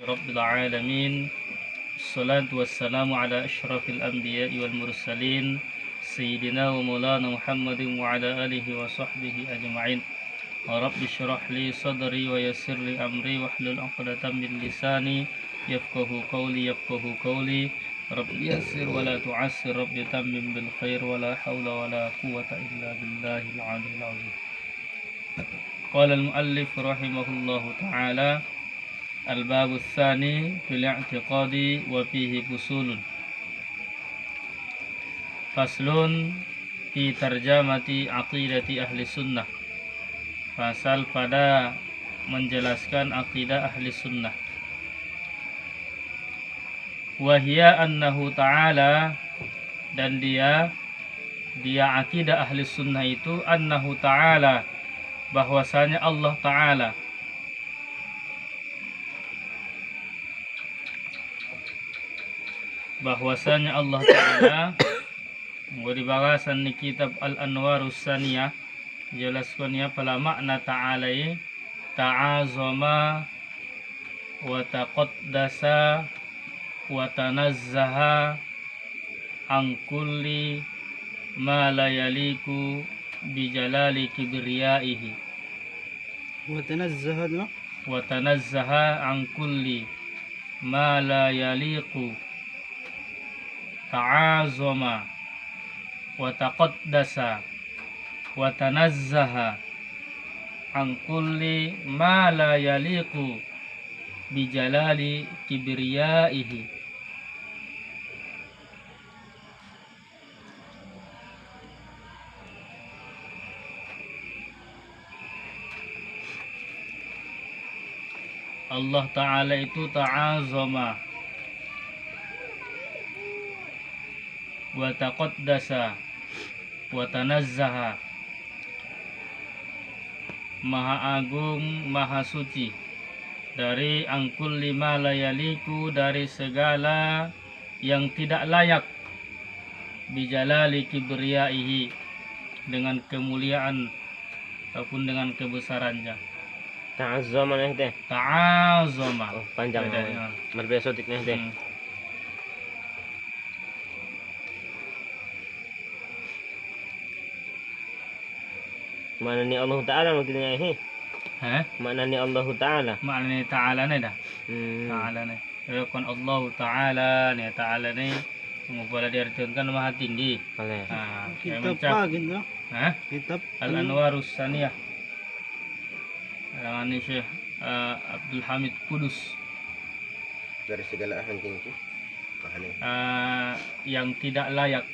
رب العالمين الصلاة والسلام على أشرف الأنبياء والمرسلين سيدنا ومولانا محمد وعلى آله وصحبه أجمعين رب اشرح لي صدري ويسر لي أمري واحلل عقدة من لساني يفقه قولي رب يسر ولا تعسر رب تمم بالخير ولا حول ولا قوة إلا بالله العلي العظيم. قال المؤلف رحمه الله تعالى: الباب الثاني في الاعتقاد وفيه فصول. فصل في ترجمة عقيدة ahli sunnah. Pasal pada menjelaskan akidah ahli sunnah. Wahia annahu ta'ala, dan dia akidah ahli sunnah itu annahu ta'ala, bahwasanya Allah ta'ala mau dibahasan di kitab Al-Anwarus Saniyah jelaskannya pada makna ta'ala ta'azama wa taqaddasa wa tanazzaha an kulli ma la yaliku bi jalali kibriyaihi wa tanazzaha an kulli ma la yaliku ta'azama wa taqaddasa wa tanazzaha an kulli ma la yaliku bi jalali kibriyaihi. Allah Ta'ala itu ta'azama wa taqaddasa wa tanazzaha, maha agung, maha suci dari angkul lima layaliku, dari segala yang tidak layak, bijalali kibriyaihi, dengan kemuliaan ataupun dengan kebesarannya. Ta'azzama nih teh. Ta'azzama. Oh, panjang. Berbeda sotik nih teh. Mana ni Allah Ta'ala maksudnya ini? Mana ni Allah Ta'ala? Mana ni Ta'ala ni dah. Ta'ala ni. Kalau kan Allah Ta'ala ni, Ta'ala ni mula diartikan maha tinggi. Kitab apa gitu? Kitab Al-Anwarus Saniyah. Karangan ni Syekh Abdul Hamid Kudus. Dari segala yang tinggi. Yang tidak layak.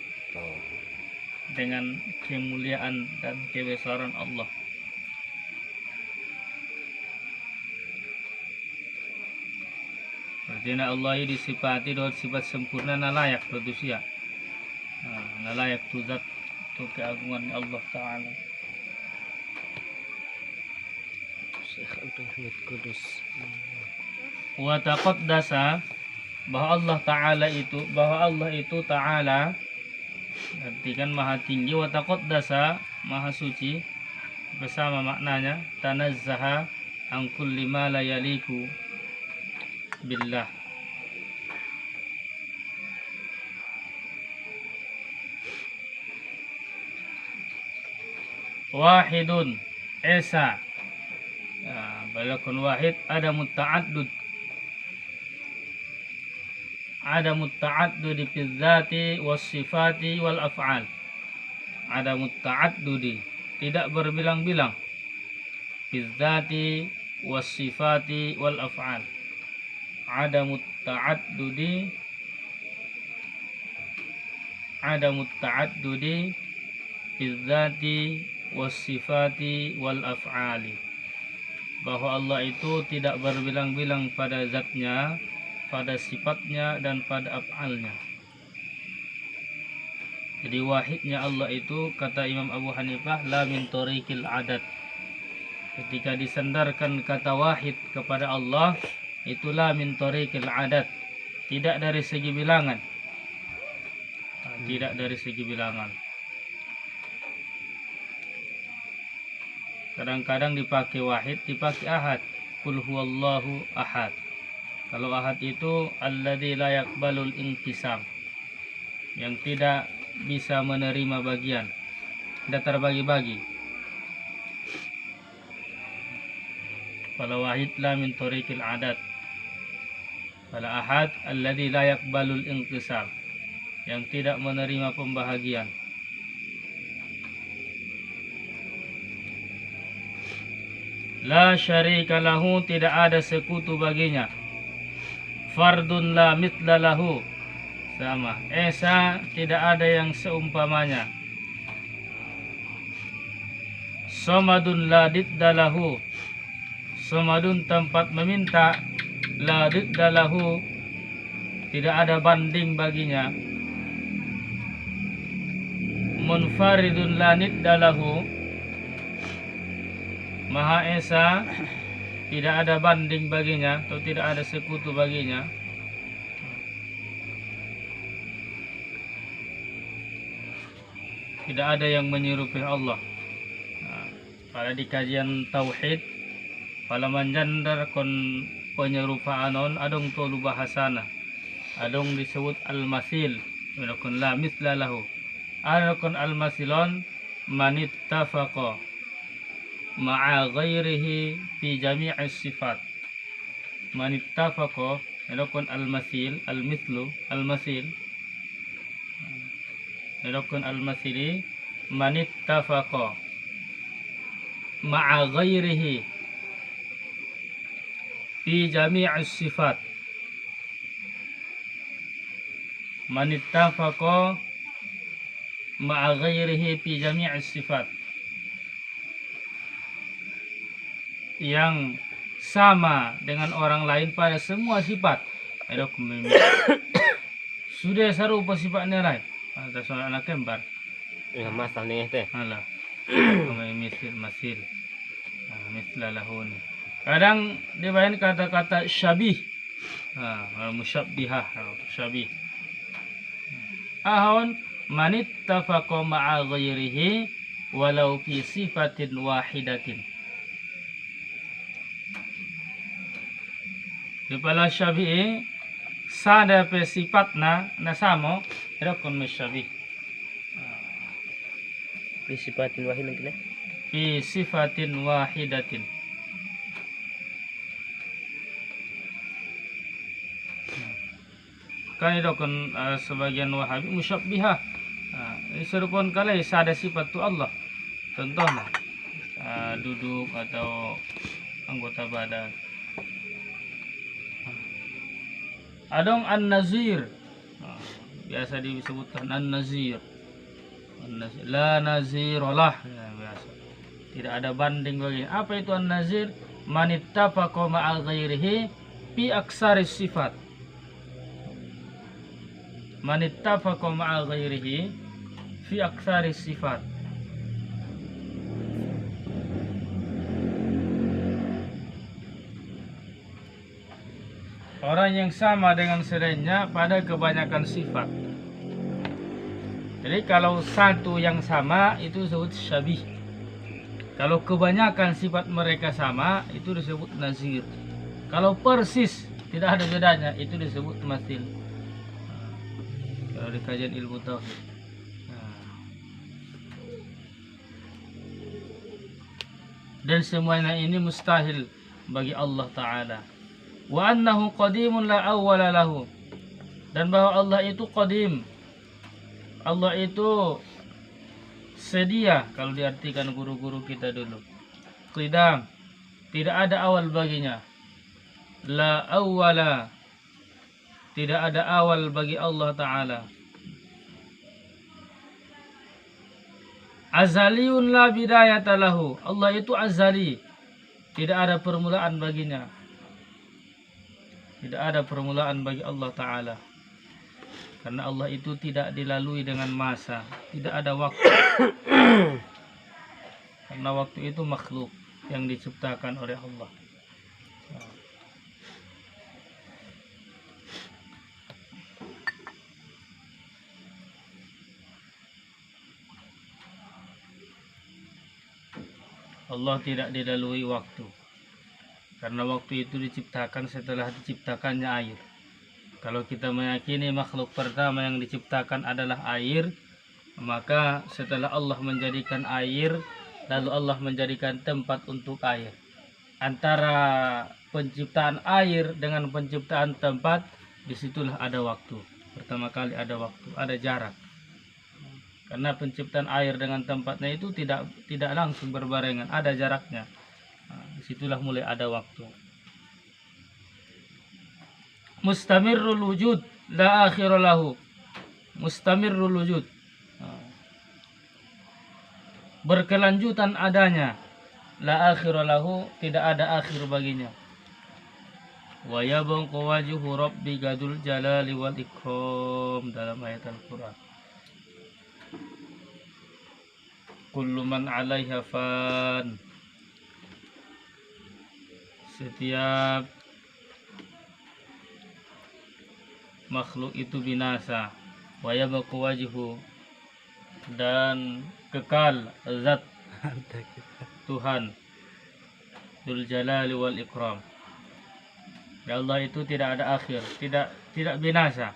Dengan kemuliaan dan kebesaran Allah. Berarti Allah ini disifati dengan sifat sempurna, na layak manusia. Na layak tu zat, tu keagungan Allah Ta'ala. Syekh Abdul Hamid Kudus. Wa taqaddasa, bahwa Allah itu Ta'ala, berarti kan maha tinggi, wa taqaddasa, maha suci, bersama maknanya tanazzaha an kulli ma la yaliku billah. Wahidun esa, balakun wahid, ada muta'addud fi dzati was sifati wal af'al. Ada muta'addudi, tidak berbilang-bilang, fi dzati was sifati wal af'al. Ada muta'addudi fi dzati was sifati wal af'ali. Bahwa Allah itu tidak berbilang-bilang pada zatnya, pada sifatnya, dan pada af'alnya. Jadi wahidnya Allah itu, kata Imam Abu Hanifah, la min tariqil adat. Ketika disandarkan kata wahid kepada Allah, itulah min tariqil adat, tidak dari segi bilangan. Tidak dari segi bilangan. Kadang-kadang dipakai wahid, dipakai ahad. Qul huwallahu ahad. Kalau ahad itu alladzi la yaqbalul inqisam, yang tidak bisa menerima bagian, tidak terbagi-bagi. Kalau wahid la min tariqil adat. Kalau ahad alladzi la yaqbalul inqisam, yang tidak menerima pembahagian. La syarika lahu, tidak ada sekutu baginya. Fardun la mithla lahu, sama. Esa, tidak ada yang seumpamanya. Somadun la didda lahu, somadun tempat meminta, la didda lahu, tidak ada banding baginya. Munfaridun la nidda lahu, Maha Esa, tidak ada banding baginya atau tidak ada sekutu baginya. Tidak ada yang menyerupai Allah. Pada di kajian tauhid, pada manjandar kon penyerupaanon adong tolu bahasana. Adong disebut al-masil, adong la mithla lahu. Adong al-masilon manittafaqa ma'a ghairihi fi jami'is sifat. Manittafaqa, adong al-masil, al-mithlu, al-masil. Adong al-masili manittafaqa ma'a ghairihi fi jami'is sifat. Manittafaqa ma'a ghairihi fi jami'is sifat, yang sama dengan orang lain pada semua sifat. Sudah serupa sifatnya lain. Ada soal anak kembar. Ya masal nih teh. Alah. Masil. Mislah lahun. Kadang dibayan kata-kata syabih. Musyabbihah, syabih. Ahon manittafaqa ma'a ghairihi walau fi sifatin wahidatin. Di pala syabih sada pe sifatna nasamo rakon masyabih. Fi sifatin wahidatin. Fi sifatin wahidatin. Kan itu kan sebagian Wahabi musyabbihah. Serupon kali sada sifat tu Allah. Contohnya duduk atau anggota badan. Adong an-nazir. Biasa disebutkan an-nazir. La nazirolah, ya, biasa. Tidak ada banding bagi. Apa itu an-nazir? Manittafaqa ma'a ghairihi fi aksaris sifat. Manittafaqa ma'a ghairihi fi aksaris sifat. Orang yang sama dengan selainnya pada kebanyakan sifat. Jadi kalau satu yang sama itu disebut syabih. Kalau kebanyakan sifat mereka sama itu disebut nazir. Kalau persis tidak ada bedanya itu disebut masil. Kalau di kajian ilmu tauhid. Dan semuanya ini mustahil bagi Allah Ta'ala. Wa annahu qadimun la awwala lahu. Dan bahwa Allah itu qadim. Allah itu sedia, kalau diartikan guru-guru kita dulu. Qidam, tidak ada awal baginya. La awwala, tidak ada awal bagi Allah Ta'ala. Azaliun la bidayata lahu. Allah itu azali, tidak ada permulaan baginya. Tidak ada permulaan bagi Allah Ta'ala. Karena Allah itu tidak dilalui dengan masa, tidak ada waktu. Karena waktu itu makhluk yang diciptakan oleh Allah. Allah tidak dilalui waktu. karena waktu itu diciptakan setelah diciptakannya air. Kalau kita meyakini makhluk pertama yang diciptakan adalah air, maka setelah Allah menjadikan air, lalu Allah menjadikan tempat untuk air. Antara penciptaan air dengan penciptaan tempat, disitulah ada waktu. Pertama kali ada waktu, ada jarak. Karena penciptaan air dengan tempatnya itu tidak langsung berbarengan, ada jaraknya. Disitulah mulai ada waktu. Mustamirrul wujud la akhira lahu. Mustamirrul wujud, berkelanjutan adanya, la akhira lahu, tidak ada akhir baginya. Wa yabqa wajhu rabbika dzul jalali wal ikram, dalam ayat Al-Qur'an. Kullu man 'alaiha fan, setiap makhluk itu binasa. Wa yabqa wajhu, dan kekal zat Tuhan dzul jalali wal ikram. Ya Allah itu tidak ada akhir, tidak binasa.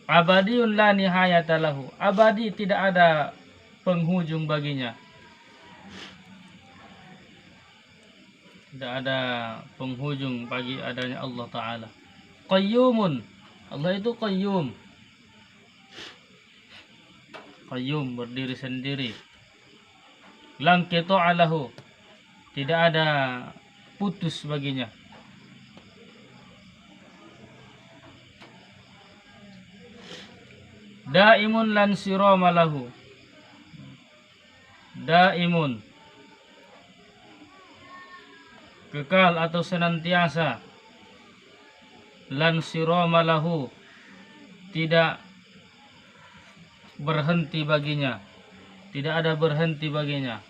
Abadiyun la nihayata lahu, abadi, tidak ada penghujung baginya. Tidak ada penghujung bagi adanya Allah Ta'ala. Qayyumun, Allah itu qayyum. Qayyum, berdiri sendiri. Lam qita'a lahu, tidak ada putus baginya. Daimun lan sirama lahu, daimun, kekal atau senantiasa. Lan sirama lahu, tidak berhenti baginya, tidak ada berhenti baginya.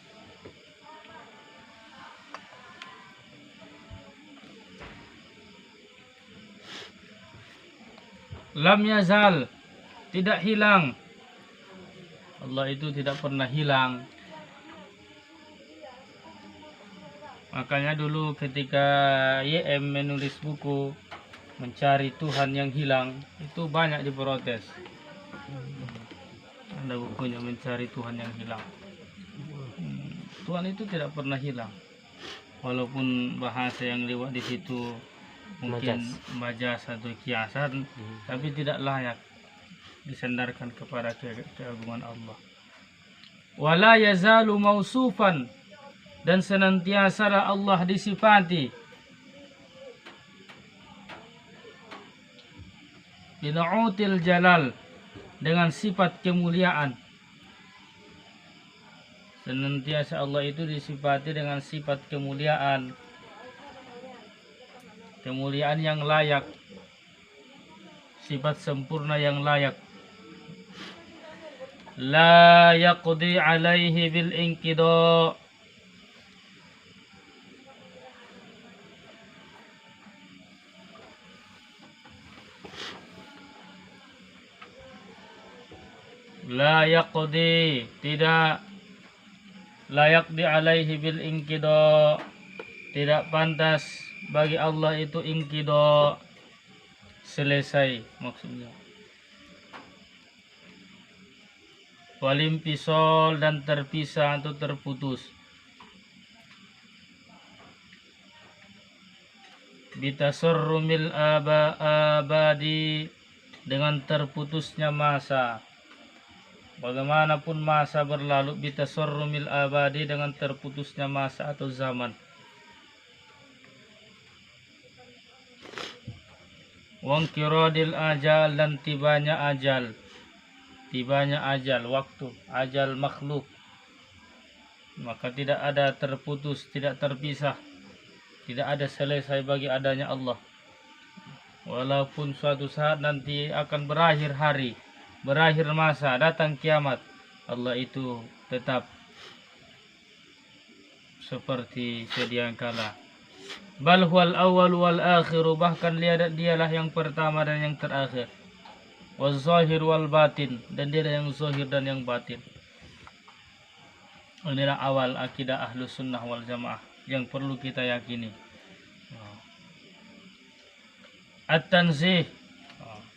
Lam yazal, tidak hilang. Allah itu tidak pernah hilang. Makanya dulu ketika YM menulis buku Mencari Tuhan yang Hilang, itu banyak diprotes. Ada bukunya Mencari Tuhan yang Hilang. Tuhan itu tidak pernah hilang. Walaupun bahasa yang lewat di situ mungkin majas atau kiasan, tapi tidak layak disandarkan kepada keagungan Allah. Wala yazalu mausufan, dan senantiasalah Allah disifati binu'util jalal, dengan sifat kemuliaan. Senantiasa Allah itu disifati dengan sifat kemuliaan, kemuliaan yang layak, sifat sempurna yang layak. La yaqdi alaihi bil inqida, la yaqdi, tidak, la yaqdi alaihi bil inqida, tidak pantas bagi Allah itu inqida, selesai maksudnya. Walimpisol, dan terpisah atau terputus. Bitasorrumil abadi, dengan terputusnya masa. Bagaimanapun masa berlalu, bitasorrumil abadi, dengan terputusnya masa atau zaman. Wangkirodil ajal, dan tibanya ajal. Tibanya ajal, waktu, ajal makhluk. Maka tidak ada terputus, tidak terpisah, tidak ada selesai bagi adanya Allah. Walaupun suatu saat nanti akan berakhir hari, berakhir masa, datang kiamat, Allah itu tetap seperti sedia kala. Bal huwal awwal wal akhiru, bahkan dialah yang pertama dan yang terakhir. Waz-zahir wal batin, dan dia yang zahir dan yang batin. Inilah awal akidah Ahlus Sunnah wal Jamaah yang perlu kita yakini. At-tanzih,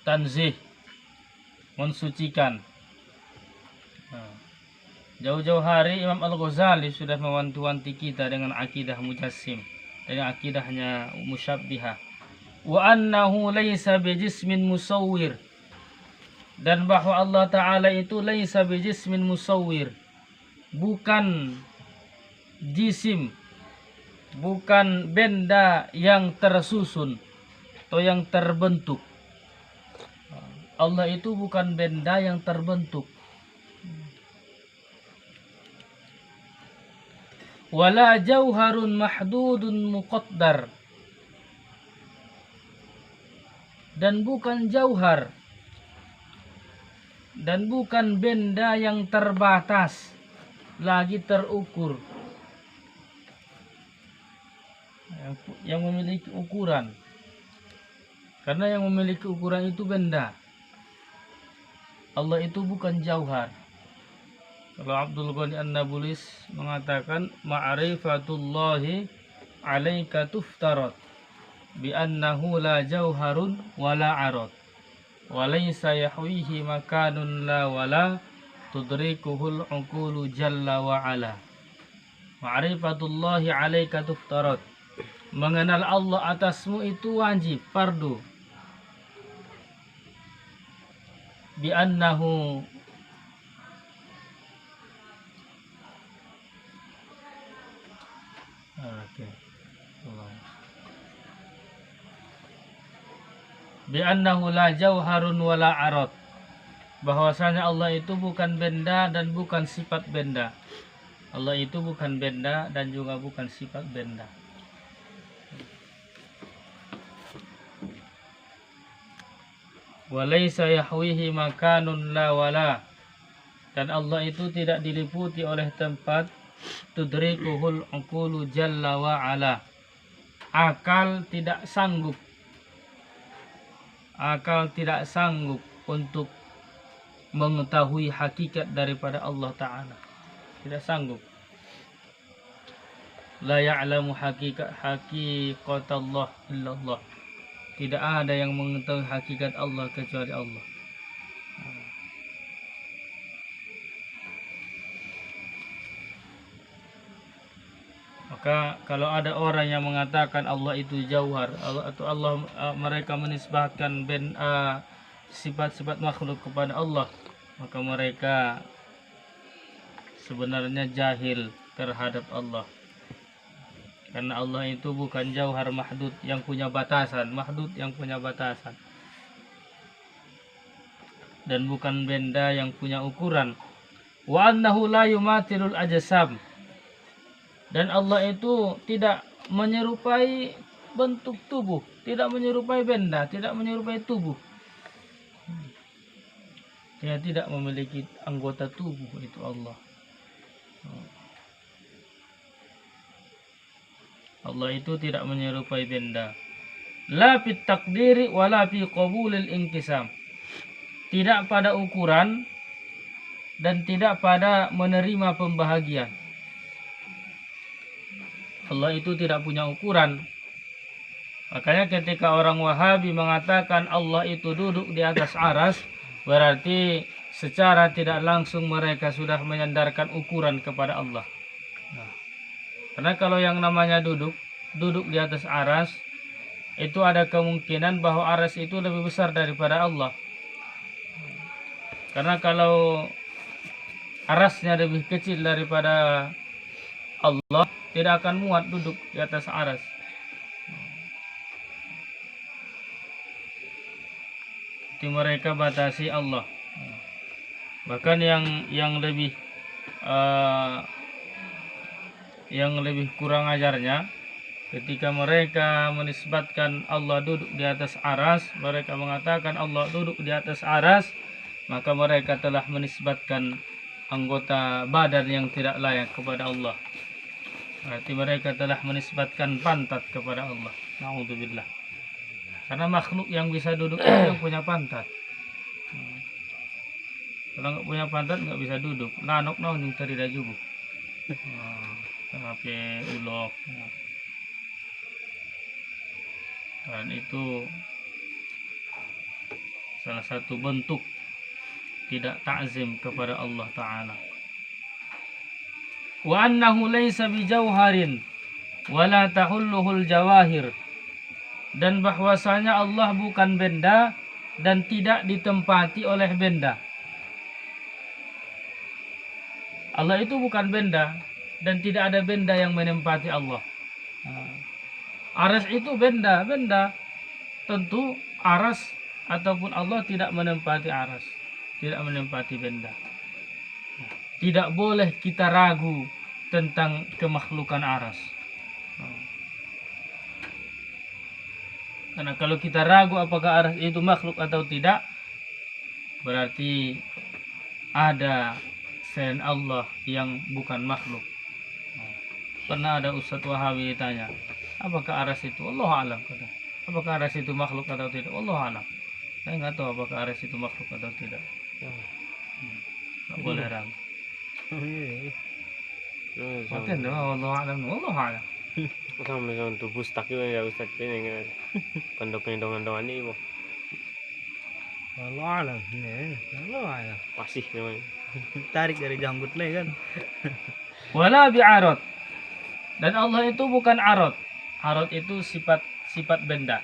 tanzih, mensucikan. Jauh-jauh hari Imam Al-Ghazali sudah mewanti-wanti kita dengan akidah mujassim, dengan akidahnya musyabbihah. Wa annahu laisa bijismin musawwir, dan bahwa Allah Ta'ala itu laisa bijismin musawwir, bukan jisim, bukan benda yang tersusun atau yang terbentuk. Allah itu bukan benda yang terbentuk. Wala jauharun mahdudun muqaddar, dan bukan jauhar, dan bukan benda yang terbatas lagi terukur, yang memiliki ukuran. Karena yang memiliki ukuran itu benda. Allah itu bukan jauhar. Kalau Abdul Ghani An-Nabulus mengatakan ma'rifatullahi 'alaika tuftarat bi annahu la jauharun wala 'arad wa laysa yahwihi makanun la wala tudrikuhul 'uqulu jalla wa 'ala. Ma'rifatullahi 'alaika tuftarat, mengenal Allah atasmu itu wajib, fardu. Bi annahu bi annahu la jauharun wala arad, bahwasanya Allah itu bukan benda dan bukan sifat benda. Allah itu bukan benda dan juga bukan sifat benda. Walaysa yahwihi makanun la wala, dan Allah itu tidak diliputi oleh tempat tudrikuhul uqulu jalla wa ala, akal tidak sanggup untuk mengetahui hakikat daripada Allah Ta'ala, tidak sanggup. La ya'lamu haqiqatallah illallah, tidak ada yang mengetahui hakikat Allah kecuali Allah. Maka kalau ada orang yang mengatakan Allah itu jauhar, mereka menisbahkan sifat-sifat makhluk kepada Allah, maka mereka sebenarnya jahil terhadap Allah. Karena Allah itu bukan jauhar mahdud yang punya batasan, dan bukan benda yang punya ukuran. Wa annahu la yumathilul ajsam, dan Allah itu tidak menyerupai bentuk tubuh, tidak menyerupai benda, tidak menyerupai tubuh. Dia tidak memiliki anggota tubuh, itu Allah. Allah itu tidak menyerupai benda. La fit taqdiri wala fi qabulil inkisam, tidak pada ukuran dan tidak pada menerima pembahagian. Allah itu tidak punya ukuran. Makanya ketika orang Wahabi mengatakan Allah itu duduk di atas aras, berarti secara tidak langsung mereka sudah menyandarkan ukuran kepada Allah. Karena kalau yang namanya duduk di atas aras, itu ada kemungkinan bahwa aras itu lebih besar daripada Allah. Karena kalau arasnya lebih kecil daripada Allah, tidak akan muat duduk di atas aras. Jadi mereka batasi Allah. Bahkan yang lebih kurang ajarnya, ketika mereka menisbatkan Allah duduk di atas aras, mereka mengatakan Allah duduk di atas aras, maka mereka telah menisbatkan anggota badan yang tidak layak kepada Allah. Berarti mereka telah menisbatkan pantat kepada Allah. Na'udzubillah. Karena makhluk yang bisa duduk itu yang punya pantat. Kalau nggak punya pantat nggak bisa duduk. Lanok yang terida juga. Sampai ulok. Dan itu salah satu bentuk tidak ta'zim kepada Allah Ta'ala. Wa annahu laysa bijauharin wala tahulluhul jawahir, dan bahwasanya Allah bukan benda dan tidak ditempati oleh benda. Allah itu bukan benda dan tidak ada benda yang menempati Allah. Aras itu benda. Tentu aras ataupun Allah tidak menempati aras, tidak menempati benda. Tidak boleh kita ragu tentang kemakhlukan aras. Karena kalau kita ragu apakah aras itu makhluk atau tidak, berarti ada selain Allah yang bukan makhluk. Pernah ada Ustadz Wahabi ditanya, apakah aras itu? Allah alam. Apakah aras itu makhluk atau tidak? Allah alam. Saya nggak tahu apakah aras itu makhluk atau tidak. Nggak boleh ragu. Maten dah, Allah alam. Allah alam. Sama untuk pustak juga ya Ustadz ini kan. Pondok dongan-dongan ini bu. Allah alam. Allah alam. Pasih namanya. Tarik dari janggut lagi kan. Wala bi'arad. Dan Allah itu bukan arad. Arad itu sifat benda.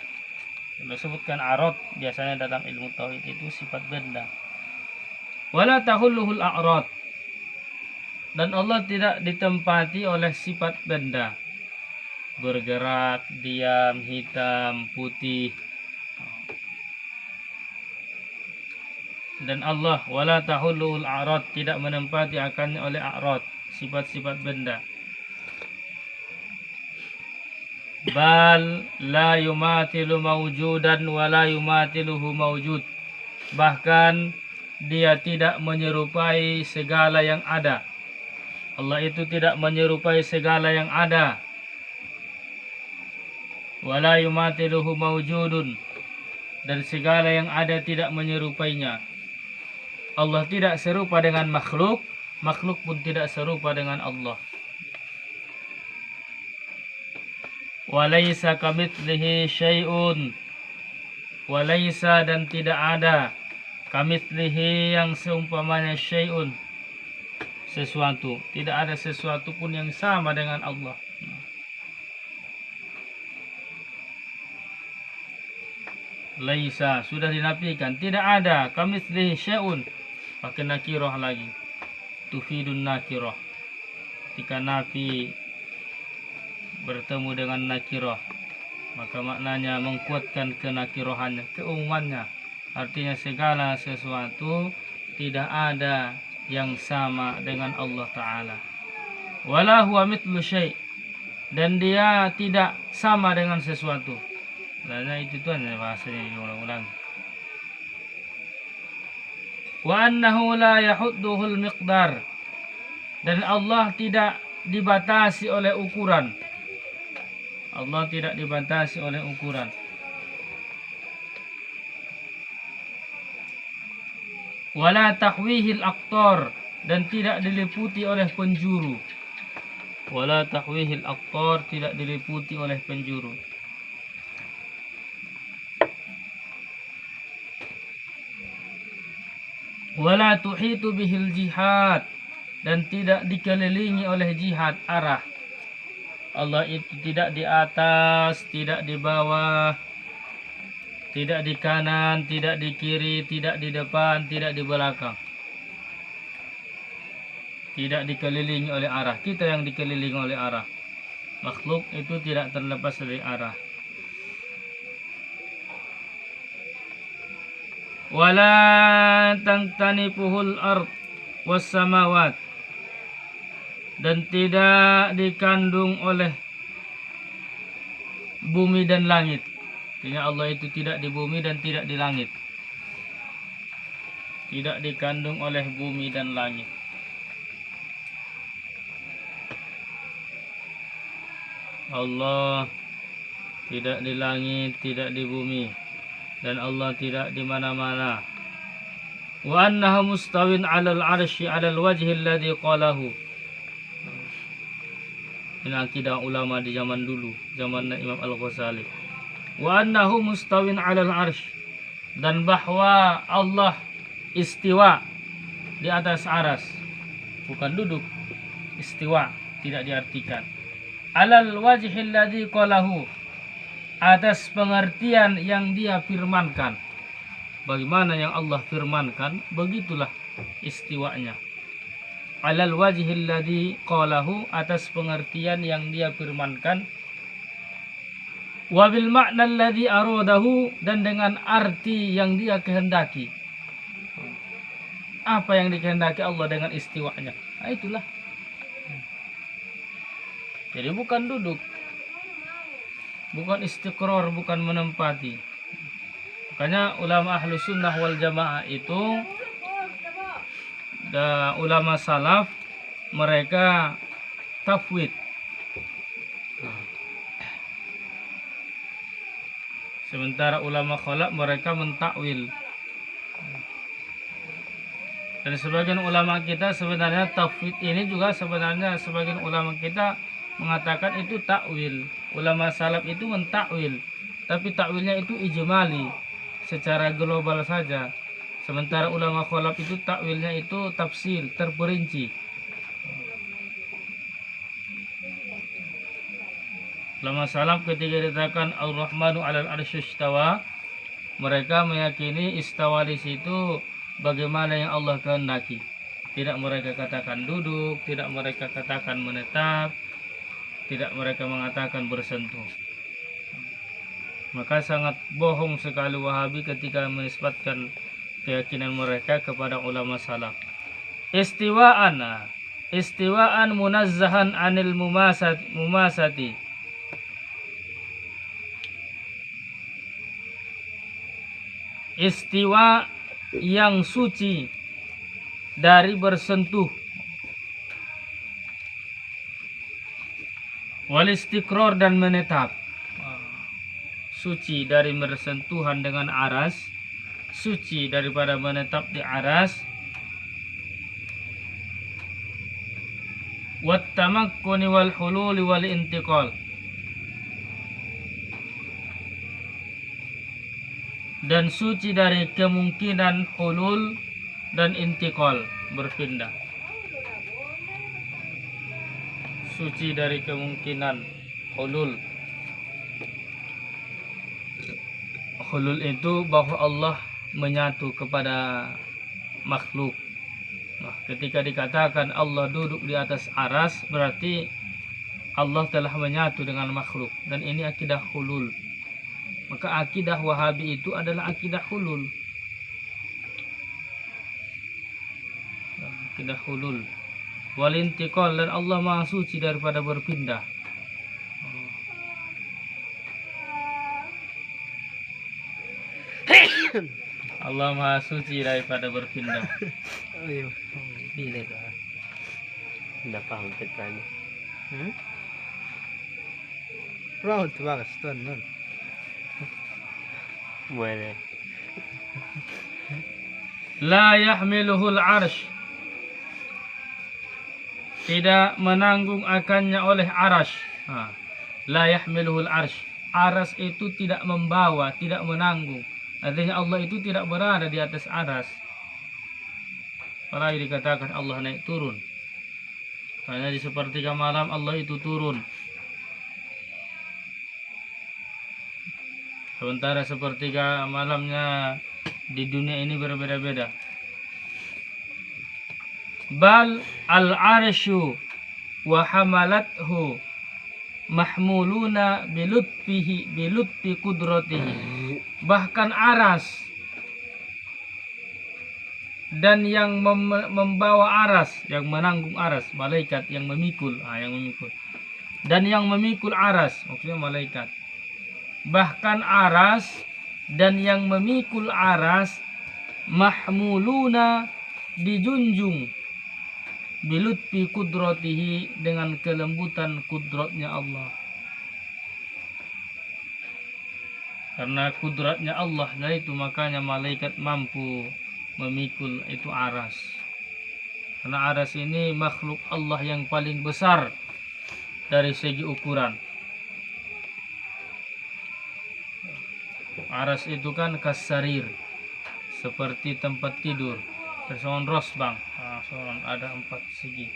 Kalau sebutkan arad biasanya dalam ilmu tauhid itu sifat benda. Wala tahulluhul a'rad. Dan Allah tidak ditempati oleh sifat benda. Bergerak, diam, hitam, putih. Dan Allah wala tahulluhul a'rad, tidak menempati akan oleh a'rad, sifat-sifat benda. Bal la yumatilu mawjudan wa la yumatiluhu mawjud. Bahkan dia tidak menyerupai segala yang ada. Allah itu tidak menyerupai segala yang ada. Wa la yumatiluhu mawjudun, dan segala yang ada tidak menyerupainya. Allah tidak serupa dengan makhluk, makhluk pun tidak serupa dengan Allah. Walaysa kamitslihi syai'un, walaysa, dan tidak ada, kamitslihi yang seumpamanya, syai'un, sesuatu. Tidak ada sesuatu pun yang sama dengan Allah. Laisa sudah dinafikan, tidak ada, kamitslihi syai'un, pakai nakirah lagi, tufidun nakirah. Ketika nafi bertemu dengan nakirah, maka maknanya mengkuatkan kenakirahannya, keumumannya. Artinya segala sesuatu tidak ada yang sama dengan Allah Ta'ala. Wala huwa mithlu syai', dan dia tidak sama dengan sesuatu. Nah itu tuan bahasanya diulang-ulang. Wa annahu la yahudduhul miqdar, dan Allah tidak dibatasi oleh ukuran. Allah tidak dibatasi oleh ukuran. Wala tahwihil aqtar, dan tidak diliputi oleh penjuru. Wala tahwihil aqtar, tidak diliputi oleh penjuru. Wala tuhitu bihil jihad, dan tidak dikelilingi oleh jihad, arah. Allah itu tidak di atas, tidak di bawah, tidak di kanan, tidak di kiri, tidak di depan, tidak di belakang. Tidak dikelilingi oleh arah. Kita yang dikelilingi oleh arah. Makhluk itu tidak terlepas dari arah. Wala tangtanifuhul ard was samawat, dan tidak dikandung oleh bumi dan langit. Artinya Allah itu tidak di bumi dan tidak di langit. Tidak dikandung oleh bumi dan langit. Allah tidak di langit, tidak di bumi, dan Allah tidak di mana-mana. Wa annahu mustawin 'alal 'arsy 'alal wajhi alladhi qalahu. Ini akidah ulama di zaman dulu, zaman Imam Al-Ghazali. Wa annahu mustawin 'alal 'arsy, dan bahwa Allah istiwa di atas aras, bukan duduk. Istiwa tidak diartikan alal wajhil ladzi qalahu, atas pengertian yang dia firmankan. Bagaimana yang Allah firmankan, begitulah istiwanya. Alal wajhil ladzi qalahu, atas pengertian yang dia firmankan. Wa bil makna alladzi aradahu, dan dengan arti yang dia kehendaki. Apa yang dikehendaki Allah dengan istiwanya? Nah, itulah. Jadi bukan duduk, bukan istiqrar, bukan menempati. Makanya ulama ahlu sunnah wal jamaah itu, ulama salaf, mereka tafwid. Sementara ulama khalaf mereka mentakwil. Dan sebagian ulama kita sebenarnya tafwid ini juga sebenarnya sebagian ulama kita mengatakan itu takwil. Ulama salaf itu mentakwil, tapi takwilnya itu ijmali, secara global saja. Sementara ulama khalaf itu takwilnya itu tafsil, terperinci. Ulama salaf ketika dikatakan Ar-Rahmanu 'alal 'arsy istawa, mereka meyakini istawa di situ bagaimana yang Allah kehendaki. Tidak mereka katakan duduk, tidak mereka katakan menetap, tidak mereka mengatakan bersentuh. Maka sangat bohong sekali Wahabi ketika menisbatkan keyakinan mereka kepada ulama salaf. Istiwaan munazzahan anil mumasati. Istiwa yang suci dari bersentuh. Wal istiqrar, dan menetap. Suci dari bersentuhan dengan aras, suci daripada menetap di aras. Wat tamakkuni wal hululi wal intiqal, dan suci dari kemungkinan hulul dan intiqal, berpindah. Suci dari kemungkinan hulul. Hulul itu bahwa Allah menyatu kepada makhluk. Nah, ketika dikatakan Allah duduk di atas aras, berarti Allah telah menyatu dengan makhluk. Dan ini akidah hulul. Maka akidah Wahabi itu adalah akidah hulul. Akidah hulul. Walintiqal, dan Allah maha suci daripada berpindah. Allah maha suci daripada berpindah. Oh iya, bila ka? Tidak paham ceritanya. Raut bagas tuan nun. Boleh. La yahmiluhul arsh, tidak menanggung akannya oleh aras. La yahmiluhul arsh, aras itu tidak membawa, tidak menanggung. Artinya Allah itu tidak berada di atas aras. Apalagi dikatakan Allah naik turun. Hanya di sepertiga malam Allah itu turun. Sementara sepertiga malamnya di dunia ini berbeda-beda. Bal al-arsyu wa hamalathu mahmuluna bilutfi qudratihi. Bahkan aras dan yang membawa aras, yang menanggung aras, malaikat yang memikul, yang memikul. Dan yang memikul aras, maksudnya malaikat. Bahkan aras dan yang memikul aras mahmuluna, dijunjung, bilutfi qudratihi, dengan kelembutan kudratnya Allah. Karena kudratnya Allah, nah itu makanya malaikat mampu memikul itu aras. Karena aras ini makhluk Allah yang paling besar dari segi ukuran. Aras itu kan kasarir, seperti tempat tidur. Tersohon rosbang, ada 4 segi.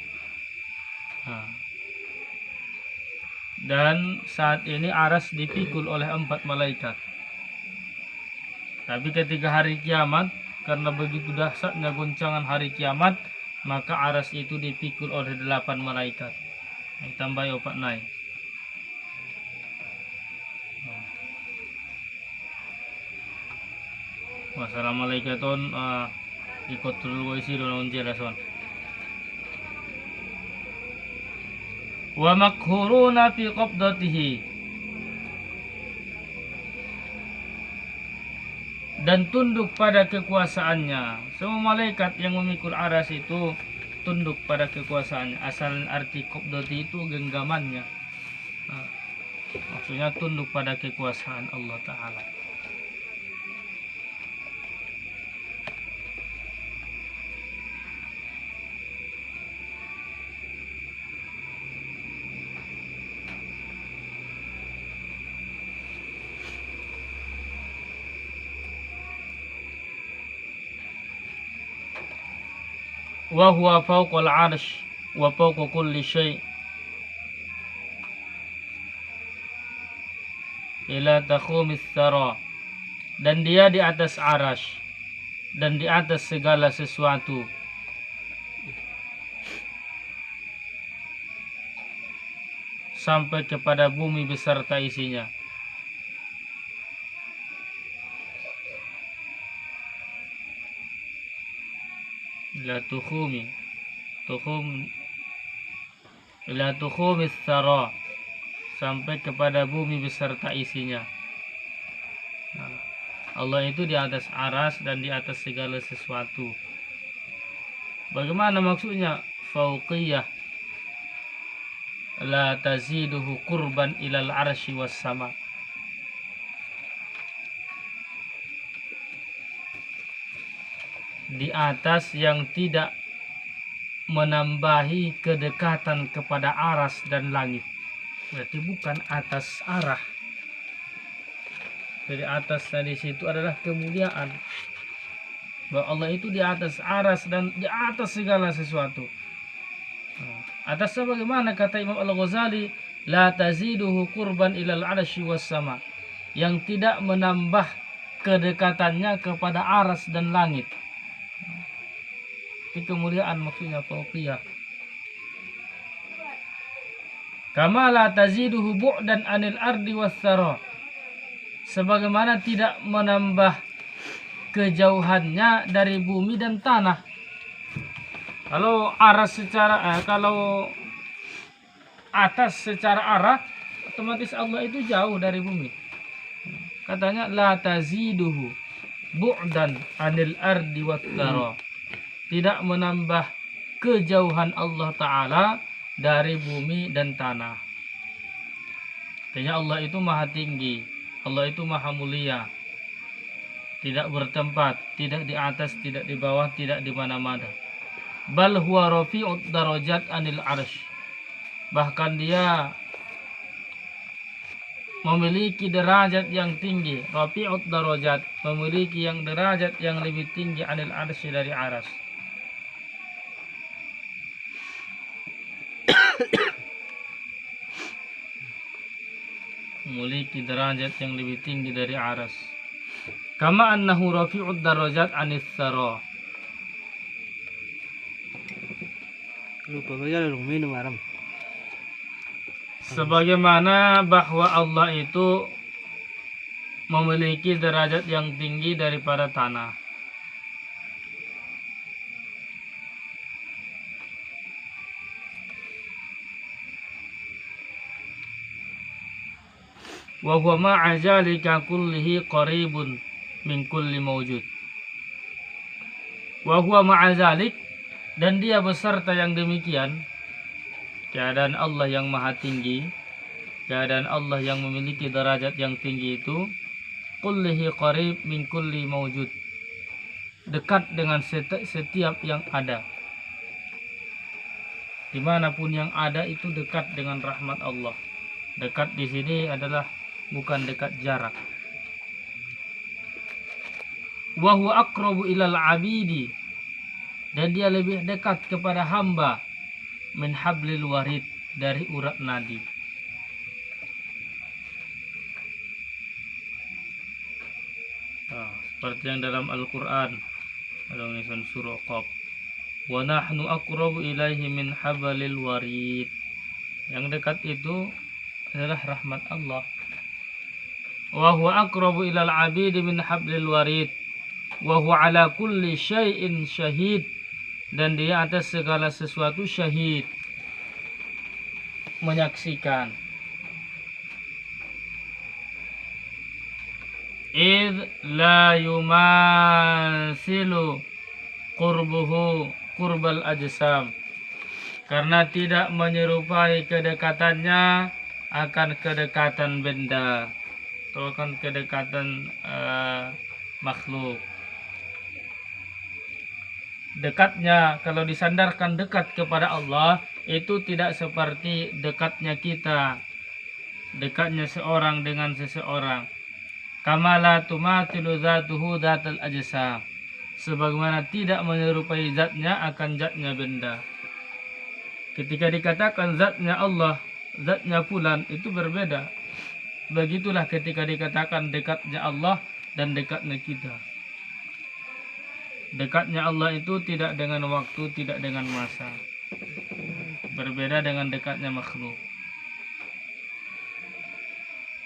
Dan saat ini aras dipikul oleh 4 malaikat. Tapi ketika hari kiamat, karena begitu dahsyatnya goncangan hari kiamat, maka aras itu dipikul oleh 8 malaikat. Ditambah 4 naik. Masalah malaikaton ikut dulu isi dalam jelasan. Wa makhuruna fi qabdatihi, dan tunduk pada kekuasaannya. Semua malaikat yang memikul aras itu tunduk pada kekuasaannya. Asal arti qabdati itu genggamannya. Maksudnya tunduk pada kekuasaan Allah Ta'ala. Wa huwa fawqal 'arsy wa fawqa kulli syai' ila takhumis tsara, dan dia di atas arasy dan di atas segala sesuatu sampai kepada bumi beserta isinya. Ila tukhumis tsara, sampai kepada bumi beserta isinya. Allah itu di atas aras dan di atas segala sesuatu. Bagaimana maksudnya? Fauqiyah la taziduhu qurban ilal arsy was sama. Di atas yang tidak menambahi kedekatan kepada aras dan langit. Berarti bukan atas arah. Jadi atas tadi situ adalah kemuliaan. Bahwa Allah itu di atas aras dan di atas segala sesuatu. Atasnya bagaimana? Kata Imam Al-Ghazali, la taziduhu qurban ilal arsy was sama. Yang tidak menambah kedekatannya kepada aras dan langit. Itu kemuliaan maksudnya fauqiyah. Kama la taziduhu bu'dan anil ardi was tsara, sebagaimana tidak menambah kejauhannya dari bumi dan tanah. Kalau aras secara kalau atas secara arah, otomatis Allah itu jauh dari bumi. Katanya la taziduhu bu'dan anil ardi was tsara, tidak menambah kejauhan Allah Ta'ala dari bumi dan tanah. Artinya Allah itu maha tinggi, Allah itu maha mulia, tidak bertempat, tidak di atas, tidak di bawah, tidak di mana-mana. Bal huwa rafi'ud darajat anil arsy, bahkan dia memiliki derajat yang tinggi. Rafi'ud darajat, memiliki yang derajat yang lebih tinggi anil arsy, dari aras. Memiliki derajat yang lebih tinggi dari aras. Kama annahu rafi'ud darajat anis tsara, Lupa baca lu minum aram. sebagaimana bahwa Allah itu memiliki derajat yang tinggi daripada tanah. Wa huwa ma'a zalika kullihi qaribun min kulli mawjud. Wa huwa ma'a zalik, dan dia beserta yang demikian, keadaan Allah yang maha tinggi, keadaan Allah yang memiliki derajat yang tinggi itu, kullihi qarib min kulli mawjud, dekat dengan setiap yang ada. Dimanapun yang ada itu dekat dengan rahmat Allah. Dekat di sini adalah bukan dekat jarak. wa huwa aqrabu ilal abidi, dan dia lebih dekat kepada hamba min hablil warid, dari urat nadi. Seperti yang dalam Al-Quran dalam surah Qaf, wa nahnu aqrabu ilaihi min hablil warid, yang dekat itu adalah rahmat Allah. Wa huwa aqrabu ilal abidi min hablil warid wa huwa ala kulli syai'in syahid, dan dia atas segala sesuatu syahid, menyaksikan. Id la yumansilu qurbuhu qurbal ajsam, karena tidak menyerupai kedekatannya akan kedekatan benda atau akan kedekatan makhluk. Dekatnya, kalau disandarkan dekat kepada Allah, itu tidak seperti dekatnya kita, dekatnya seorang dengan seseorang. Kama la tumathilu zatuhu zatal ajsam, sebagaimana tidak menyerupai zatnya akan zatnya benda. Ketika dikatakan zatnya Allah, zatnya fulan, itu berbeda. Begitulah ketika dikatakan dekatnya Allah dan dekatnya kita. Dekatnya Allah itu tidak dengan waktu, tidak dengan masa. Berbeda dengan dekatnya makhluk.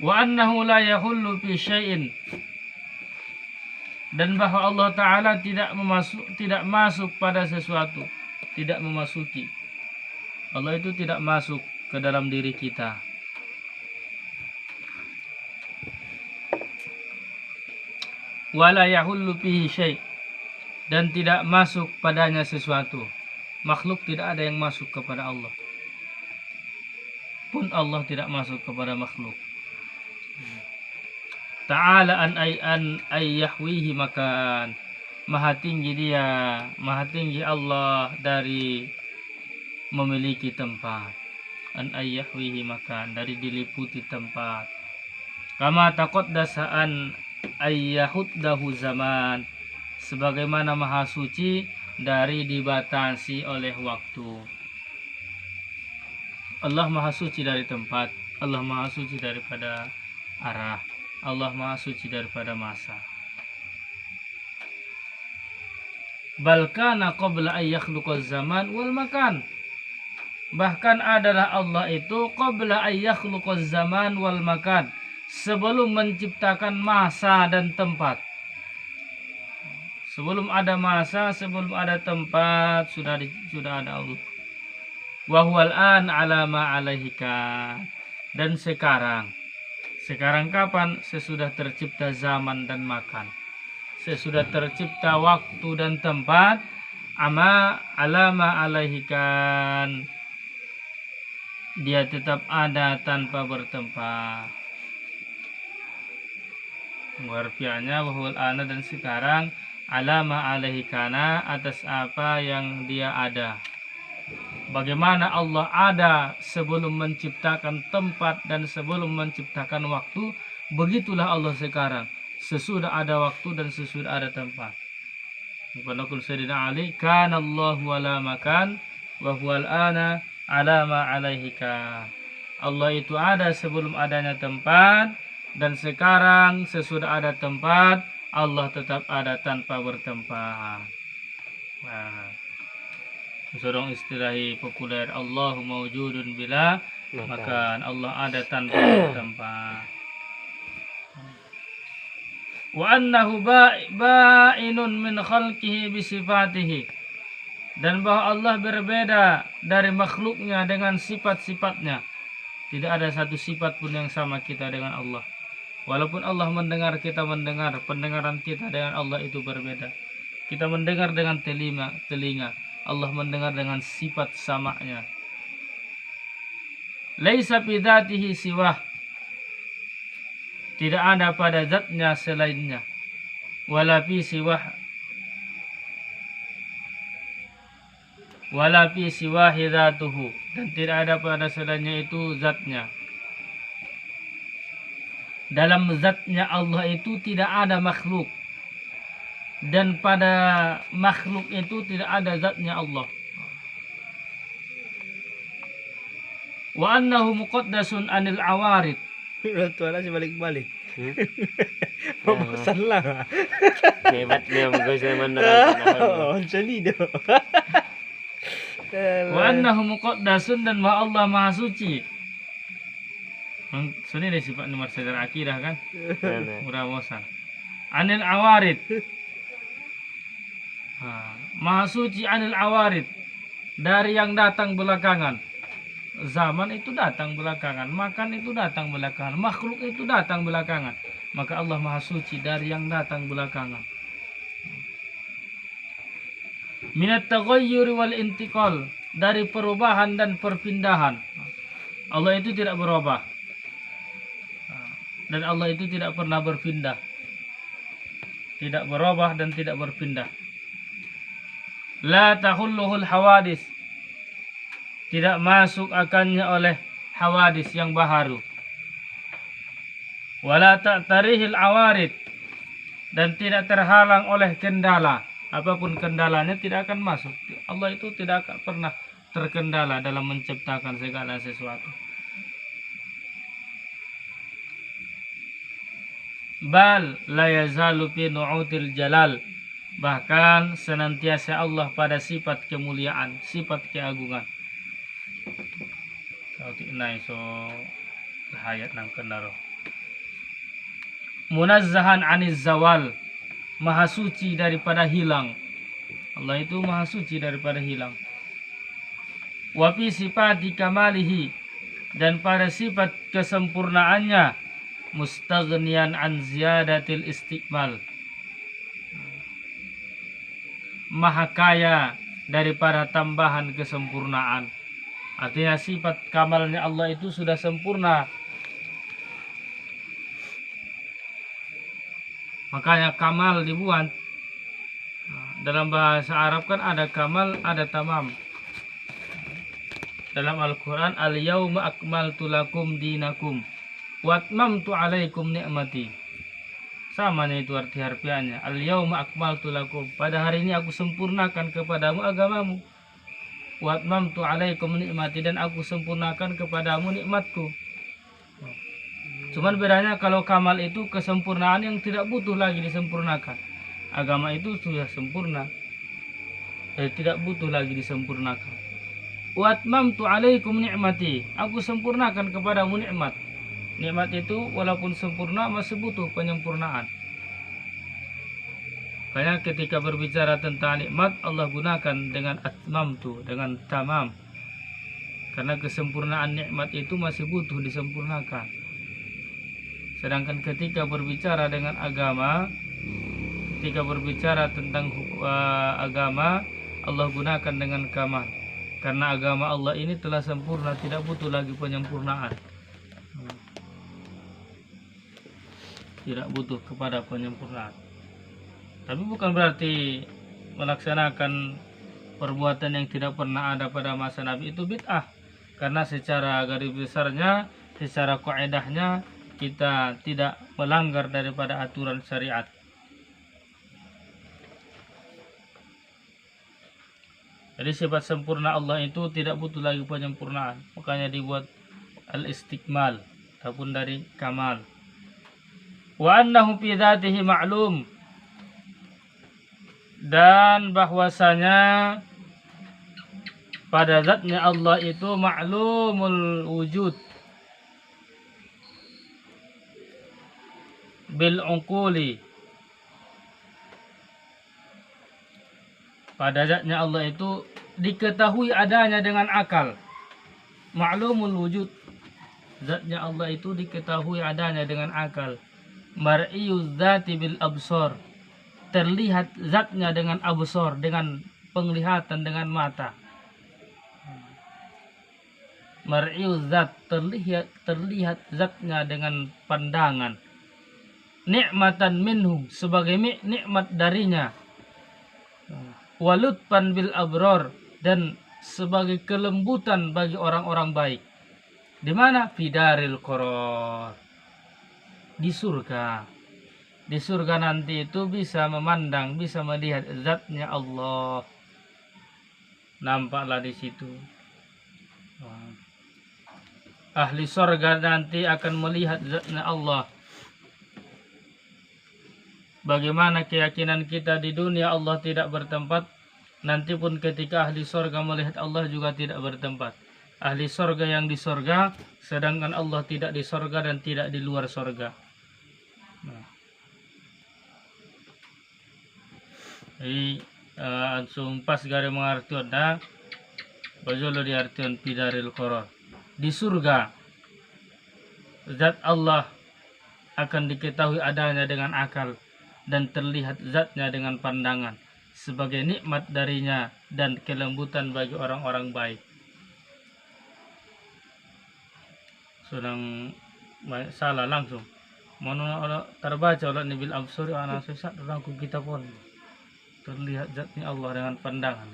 Wa annahu la yahullu fi syai'in, dan bahwa Allah Ta'ala tidak masuk pada sesuatu, tidak memasuki. Allah itu tidak masuk ke dalam diri kita. Wa la yahullu fihi syai', dan tidak masuk padanya sesuatu. Makhluk tidak ada yang masuk kepada Allah, pun Allah tidak masuk kepada makhluk. Ta'ala an yahwihi makan, maha tinggi dia, maha tinggi Allah dari memiliki tempat. An yahwihi makan, dari diliputi tempat. Kama taqaddasa an yahuddahu zaman, sebagaimana maha suci dari dibatasi oleh waktu. Allah maha suci dari tempat, Allah maha suci daripada arah, Allah maha suci daripada masa. Balkana qabla an yakhluqaz zaman wal makan, bahkan adalah Allah itu qabla an yakhluqaz zaman wal makan, sebelum menciptakan masa dan tempat. Sebelum ada masa, sebelum ada tempat, sudah ada Allah. Wa huwal an ala ma alaihi kan, dan sekarang kapan? Sesudah tercipta zaman dan makan, sesudah tercipta waktu dan tempat. Alama alaihikan, dia tetap ada tanpa bertempat. Harfiahnya wahul ana, dan sekarang alama alaihikana, atas apa yang dia ada. Bagaimana Allah ada sebelum menciptakan tempat dan sebelum menciptakan waktu, begitulah Allah sekarang, sesudah ada waktu dan sesudah ada tempat. Qul sayyidina Ali, kana Allahu ala makan wa huwal ana ala ma alaihika. Allah itu ada sebelum adanya tempat, dan sekarang sesudah ada tempat, Allah tetap ada tanpa bertempat. Nah, seorang istilahi populer, Allahu mawjudun bila makan, Allah ada tanpa bertempat. Wa annahu ba'inun min khalqihi bisifatihi, dan bahwa Allah berbeda dari makhluknya dengan sifat-sifatnya. Tidak ada satu sifat pun yang sama kita dengan Allah. Walaupun Allah mendengar, kita mendengar, pendengaran kita dengan Allah itu berbeda. Kita mendengar dengan telinga, Allah mendengar dengan sifat samanya. Laisa fi dzatihi siwah, tidak ada pada zatnya selainnya. Wala fi siwahi dzatuhu, dan tidak ada pada selainnya itu zatnya. Dalam zatnya Allah itu tidak ada makhluk. dan pada makhluk itu tidak ada zatnya Allah. Wa annahu muqaddasun anil awarid. Orang tua lah si balik-balik. Hmm? Papasan lah. Hebat dia bagus naman naranasan mo. Oh, sonido. Wa annahu muqaddasun dan Allah maha suci. Ini dari sifat nomor sejarah akidah kan? Ano? Murah bosan. Anil awarid. Maha suci anil awarid. Dari yang datang belakangan. Zaman itu datang belakangan. Makan itu datang belakangan. Makhluk itu datang belakangan. Maka Allah maha suci dari yang datang belakangan. Minat taghayyur wal intiqal. Dari perubahan dan perpindahan. Allah itu tidak berubah. Dan Allah itu tidak pernah berpindah. Tidak berubah dan tidak berpindah. La tahulluhul hawadis. Tidak masuk akannya oleh hawadis yang baharu. Wala ta'tarihil awarid. Dan tidak terhalang oleh kendala. Apapun kendalanya tidak akan masuk. Allah itu tidak akan pernah terkendala dalam menciptakan segala sesuatu. Bal la yazalu fi nu'util jalal. Bahkan senantiasa Allah pada sifat kemuliaan, sifat keagungan. Kalau tinay so hayat ng kendaro. Munazzahan aniz zawal. Maha suci daripada hilang. Allah itu maha suci daripada hilang. Wa fi sifati kamalihi. Dan pada sifat kesempurnaannya. Mustaghniyan an ziyadatil istiqmal. Maha kaya daripada tambahan kesempurnaan. Artinya sifat kamalnya Allah itu sudah sempurna. Makanya kamal dibuat. Dalam bahasa Arab kan ada kamal, ada tamam. Dalam Al-Quran, al-yawma akmaltu lakum dinakum wa atmamtu alaikum ni'mati. Sama nih itu arti harfiahnya. Al-yawma akmaltu lakum. Pada hari ini aku sempurnakan kepadamu agamamu. Wa atmamtu alaikum ni'mati. Dan aku sempurnakan kepadamu nikmatku. Cuman bedanya kalau kamal itu kesempurnaan yang tidak butuh lagi disempurnakan. Agama itu sudah sempurna. Tidak butuh lagi disempurnakan. Wa atmamtu alaikum ni'mati. Aku sempurnakan kepadamu nikmat. Nikmat itu walaupun sempurna masih butuh penyempurnaan. Karena ketika berbicara tentang nikmat Allah gunakan dengan atmamtu, dengan tamam. Karena kesempurnaan nikmat itu masih butuh disempurnakan. Sedangkan ketika berbicara dengan agama, ketika berbicara tentang agama, Allah gunakan dengan kamal. Karena agama Allah ini telah sempurna, tidak butuh lagi penyempurnaan. Tidak butuh kepada penyempurnaan. Tapi bukan berarti melaksanakan perbuatan yang tidak pernah ada pada masa Nabi itu bid'ah. Karena secara garis besarnya, secara kaidahnya kita tidak melanggar daripada aturan syariat. Jadi sifat sempurna Allah itu tidak butuh lagi penyempurnaan. Makanya dibuat al-istiqmal ataupun dari kamal. Wa annahu fi dzatihi ma'lum. Dan bahwasanya pada zatnya Allah itu ma'lumul wujud bil uquli. Pada zatnya Allah itu diketahui adanya dengan akal. Ma'lumul wujud. Zatnya Allah itu diketahui adanya dengan akal. Mar'iyuz zati bil absor. Terlihat zatnya dengan absor, dengan penglihatan, dengan mata. Mar'iyuz zat, terlihat zatnya dengan pandangan. Ni'matan minhu, sebagai nikmat darinya. Walutpan bil abror, dan sebagai kelembutan bagi orang-orang baik. Di mana? Fidaril qaror. Di surga. di surga nanti itu bisa memandang, bisa melihat zatnya Allah. Nampaklah di situ. Ahli surga nanti akan melihat zatnya Allah. Bagaimana keyakinan kita di dunia Allah tidak bertempat, nanti pun ketika ahli surga melihat Allah juga tidak bertempat. Ahli surga yang di surga, sedangkan Allah tidak di surga dan tidak di luar surga. Jadi langsung pas gari mengartian dah bajolo di artian pidaril koror. Di surga zat Allah akan diketahui adanya dengan akal dan terlihat zatnya dengan pandangan sebagai nikmat darinya dan kelembutan bagi orang-orang baik. Sedang salah langsung. Mana terbaca oleh Nabil Absuri anak sesat rangku kita pun terlihat zatnya Allah dengan pandangan.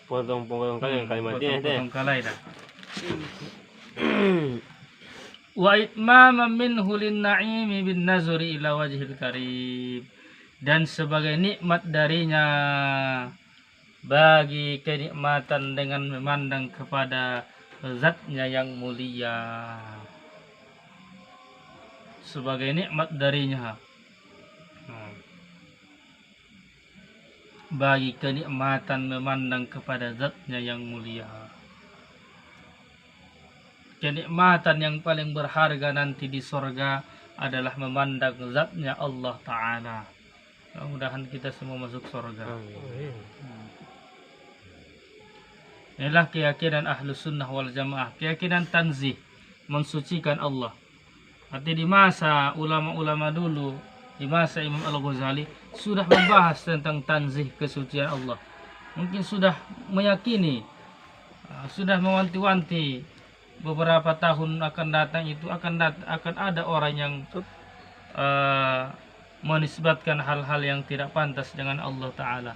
Potong-potong kali kalimatnya deh. Potong kalai dah. Wa itmaman minhu lin-na'imi bin nazuri ila wajhil karim, dan sebagai nikmat darinya bagi kenikmatan dengan memandang kepada zatnya yang mulia. Sebagai nikmat darinya bagi kenikmatan memandang kepada zatnya yang mulia. Kenikmatan yang paling berharga nanti di surga adalah memandang zatnya Allah Ta'ala. Mudah-mudahan kita semua masuk surga. Inilah keyakinan Ahlus Sunnah wal Jamaah. Keyakinan tanzih, mensucikan Allah. Arti di masa ulama-ulama dulu, di masa Imam Al-Ghazali, sudah membahas tentang tanzih, kesucian Allah. Mungkin sudah meyakini, sudah mewanti-wanti beberapa tahun akan datang itu akan ada orang yang menisbatkan hal-hal yang tidak pantas dengan Allah Ta'ala.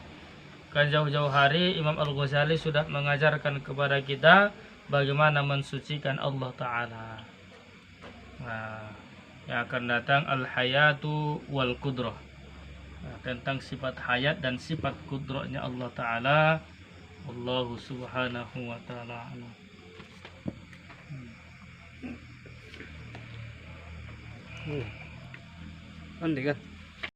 Kan jauh-jauh hari Imam Al-Ghazali sudah mengajarkan kepada kita bagaimana mensucikan Allah Ta'ala. Yang akan datang al-hayatu wal qudrah, tentang sifat hayat dan sifat kudrahnya Allah Ta'ala. Allah Subhanahu wa Ta'ala. Andi kan?